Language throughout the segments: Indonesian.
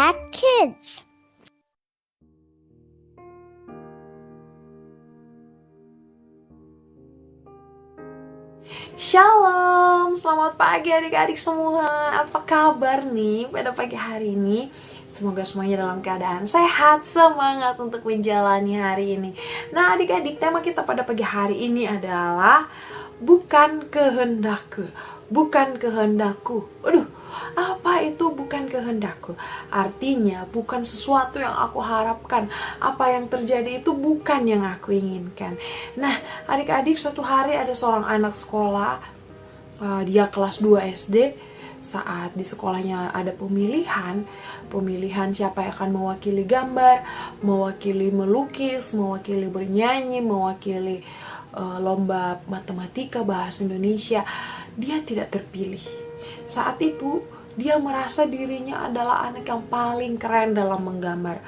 Cat Kids. Shalom, selamat pagi adik-adik semua. Apa kabar nih pada pagi hari ini? Semoga semuanya dalam keadaan sehat, semangat untuk menjalani hari ini. Nah adik-adik, tema kita pada pagi hari ini adalah bukan kehendakku, bukan kehendakku. Aduh, apa itu bukan kehendakku? Artinya bukan sesuatu yang aku harapkan. Apa yang terjadi itu bukan yang aku inginkan. Nah adik-adik, suatu hari ada seorang anak sekolah, dia kelas 2 SD. Saat di sekolahnya ada pemilihan siapa yang akan mewakili gambar, mewakili melukis, mewakili bernyanyi, mewakili lomba matematika, bahasa Indonesia. Dia tidak terpilih. Saat itu dia merasa dirinya adalah anak yang paling keren dalam menggambar.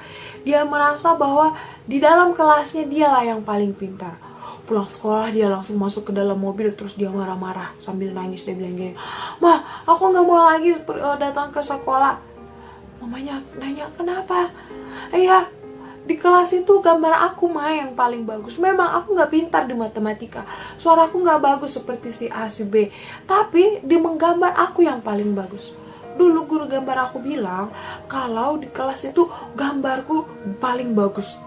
Dia merasa bahwa di dalam kelasnya dialah yang paling pintar. Pulang sekolah dia langsung masuk ke dalam mobil, terus dia marah-marah sambil nangis. Dia bilang gini, "Ma, aku gak mau lagi datang ke sekolah." Mamanya nanya, "Kenapa?" "Iya, di kelas itu gambar aku mah yang paling bagus. Memang aku gak pintar di matematika, suaraku gak bagus seperti si A, si B, tapi di menggambar aku yang paling bagus." Dulu guru gambar aku bilang kalau di kelas itu gambarku paling bagus.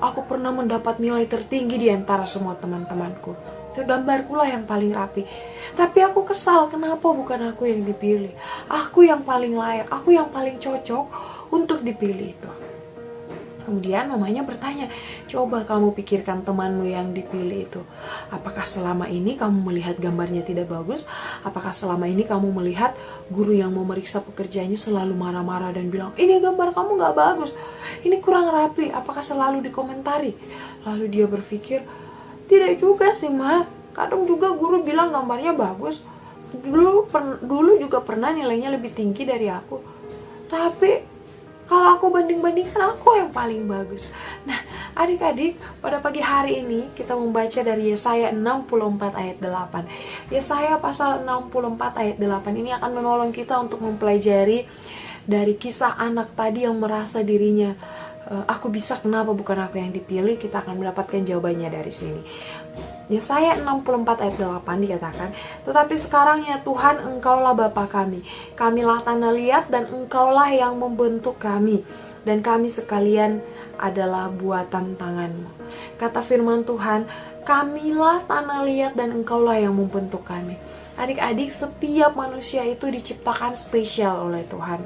Aku pernah mendapat nilai tertinggi di antara semua teman-temanku. Gambarku lah yang paling rapi. Tapi aku kesal, kenapa bukan aku yang dipilih? Aku yang paling layak, aku yang paling cocok untuk dipilih itu. Kemudian mamanya bertanya, "Coba kamu pikirkan temanmu yang dipilih itu. Apakah selama ini kamu melihat gambarnya tidak bagus? Apakah selama ini kamu melihat guru yang memeriksa pekerjaannya selalu marah-marah dan bilang, 'Ini gambar kamu gak bagus, ini kurang rapi'? Apakah selalu dikomentari?" Lalu dia berpikir, "Tidak juga sih, Ma. Kadang juga guru bilang gambarnya bagus. Dulu juga pernah nilainya lebih tinggi dari aku. Tapi kalau aku banding-bandingkan, aku yang paling bagus." Nah, adik-adik, pada pagi hari ini kita membaca dari Yesaya 64 ayat 8. Yesaya pasal 64 ayat 8 ini akan menolong kita untuk mempelajari dari kisah anak tadi yang merasa dirinya, aku bisa, kenapa bukan aku yang dipilih. Kita akan mendapatkan jawabannya dari sini. Yesaya 64 ayat 8 dikatakan, "Tetapi sekarang ya Tuhan, Engkaulah Bapa kami. Kamilah tanah liat dan Engkaulah yang membentuk kami. Dan kami sekalian adalah buatan tangan-Mu." Kata firman Tuhan, kamilah tanah liat dan Engkaulah yang membentuk kami. Adik-adik, setiap manusia itu diciptakan spesial oleh Tuhan.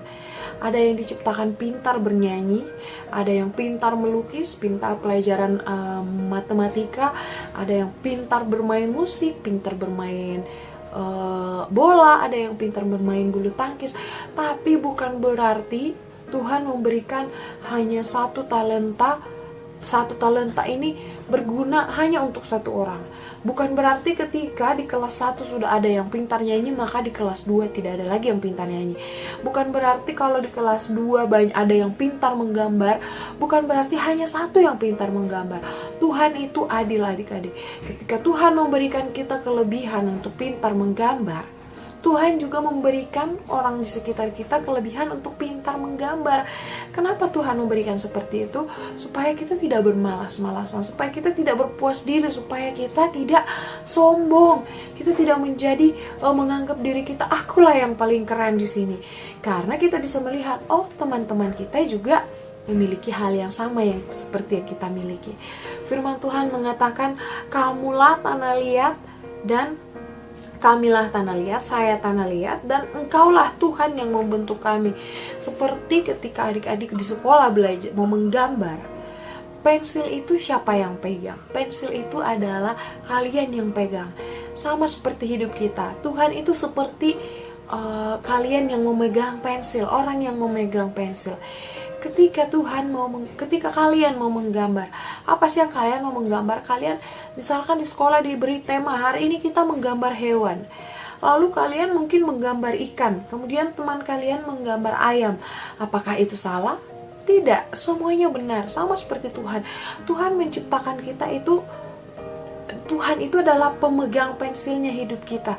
Ada yang diciptakan pintar bernyanyi, ada yang pintar melukis, pintar pelajaran matematika, ada yang pintar bermain musik, pintar bermain bola, ada yang pintar bermain bulu tangkis. Tapi bukan berarti Tuhan memberikan hanya satu talenta ini berguna hanya untuk satu orang. Bukan berarti ketika di kelas 1 sudah ada yang pintar nyanyi, maka di kelas 2 tidak ada lagi yang pintar nyanyi. Bukan berarti kalau di kelas 2 ada yang pintar menggambar, bukan berarti hanya satu yang pintar menggambar. Tuhan itu adil adik-adik. Ketika Tuhan memberikan kita kelebihan untuk pintar menggambar, Tuhan juga memberikan orang di sekitar kita kelebihan untuk pintar menggambar. Kenapa Tuhan memberikan seperti itu? Supaya kita tidak bermalas-malasan, supaya kita tidak berpuas diri, supaya kita tidak sombong, kita tidak menjadi menganggap diri kita, akulah yang paling keren di sini. Karena kita bisa melihat, oh teman-teman kita juga memiliki hal yang sama yang seperti yang kita miliki. Firman Tuhan mengatakan, kamulah tanah liat dan kamilah tanah liat, saya tanah liat, dan Engkaulah Tuhan yang membentuk kami. Seperti ketika adik-adik di sekolah belajar mau menggambar, pensil itu siapa yang pegang? Pensil itu adalah kalian yang pegang. Sama seperti hidup kita, Tuhan itu seperti kalian yang memegang pensil, orang yang memegang pensil. Ketika kalian mau menggambar, apa sih yang kalian mau menggambar? Kalian misalkan di sekolah diberi tema, hari ini kita menggambar hewan. Lalu kalian mungkin menggambar ikan, kemudian teman kalian menggambar ayam. Apakah itu salah? Tidak, semuanya benar. Sama seperti Tuhan. Tuhan menciptakan kita itu, Tuhan itu adalah pemegang pensilnya hidup kita.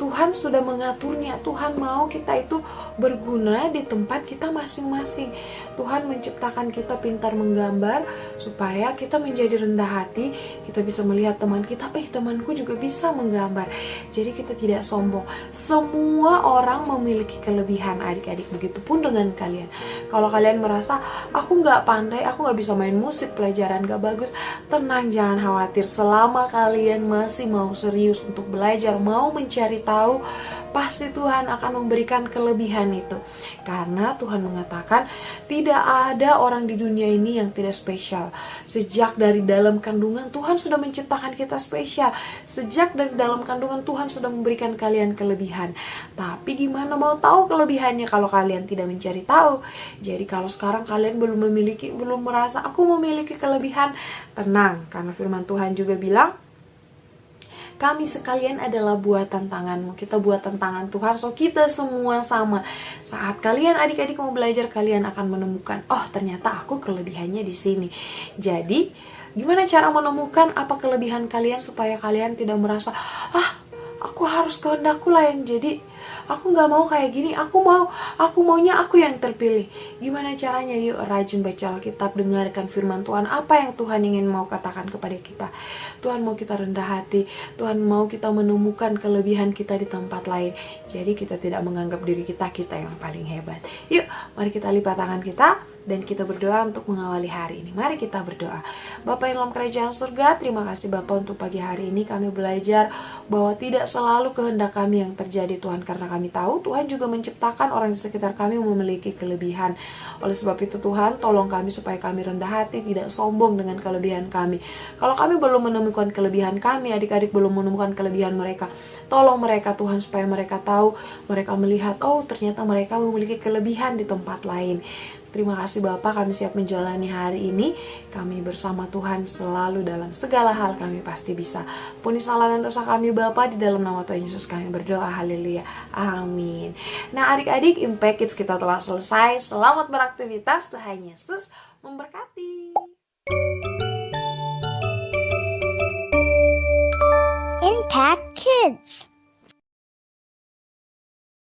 Tuhan sudah mengaturnya. Tuhan mau kita itu berguna di tempat kita masing-masing. Tuhan menciptakan kita pintar menggambar supaya kita menjadi rendah hati. Kita bisa melihat teman kita, temanku juga bisa menggambar. Jadi kita tidak sombong. Semua orang memiliki kelebihan, adik-adik. Begitupun dengan kalian. Kalau kalian merasa aku gak pandai, aku gak bisa main musik, pelajaran gak bagus, tenang, jangan khawatir. Selama kalian masih mau serius untuk belajar, mau mencari tahu, pasti Tuhan akan memberikan kelebihan itu. Karena Tuhan mengatakan tidak ada orang di dunia ini yang tidak spesial. Sejak dari dalam kandungan Tuhan sudah menciptakan kita spesial. Sejak dari dalam kandungan Tuhan sudah memberikan kalian kelebihan. Tapi gimana mau tahu kelebihannya kalau kalian tidak mencari tahu? Jadi kalau sekarang kalian belum merasa aku memiliki kelebihan, tenang, karena firman Tuhan juga bilang kami sekalian adalah buatan tanganmu. Kita buatan tangan Tuhan, so kita semua sama. Saat kalian adik-adik mau belajar, kalian akan menemukan, oh ternyata aku kelebihannya di sini. Jadi, gimana cara menemukan apa kelebihan kalian supaya kalian tidak merasa, aku harus kehendakku lah yang jadi. Aku gak mau kayak gini, aku maunya aku yang terpilih. Gimana caranya? Yuk rajin baca Alkitab, dengarkan firman Tuhan. Apa yang Tuhan ingin mau katakan kepada kita? Tuhan mau kita rendah hati, Tuhan mau kita menemukan kelebihan kita di tempat lain. Jadi kita tidak menganggap diri kita yang paling hebat. Yuk, mari kita lipat tangan kita dan kita berdoa untuk mengawali hari ini. Mari kita berdoa. Bapa yang dalam kerajaan surga, terima kasih Bapa untuk pagi hari ini kami belajar bahwa tidak selalu kehendak kami yang terjadi Tuhan, karena kami tahu Tuhan juga menciptakan orang di sekitar kami memiliki kelebihan. Oleh sebab itu Tuhan, tolong kami supaya kami rendah hati, tidak sombong dengan kelebihan kami. Kalau kami belum menemukan kelebihan kami, adik-adik belum menemukan kelebihan mereka, tolong mereka Tuhan supaya mereka tahu, mereka melihat, oh ternyata mereka memiliki kelebihan di tempat lain. Terima kasih Bapa, kami siap menjalani hari ini. Kami bersama Tuhan selalu dalam segala hal, kami pasti bisa. Ampuni salah dan dosa kami Bapa, di dalam nama Tuhan Yesus kami berdoa, haleluya, amin. Nah adik-adik, Impact Kids kita telah selesai. Selamat beraktivitas, Tuhan Yesus memberkati. Impact Kids.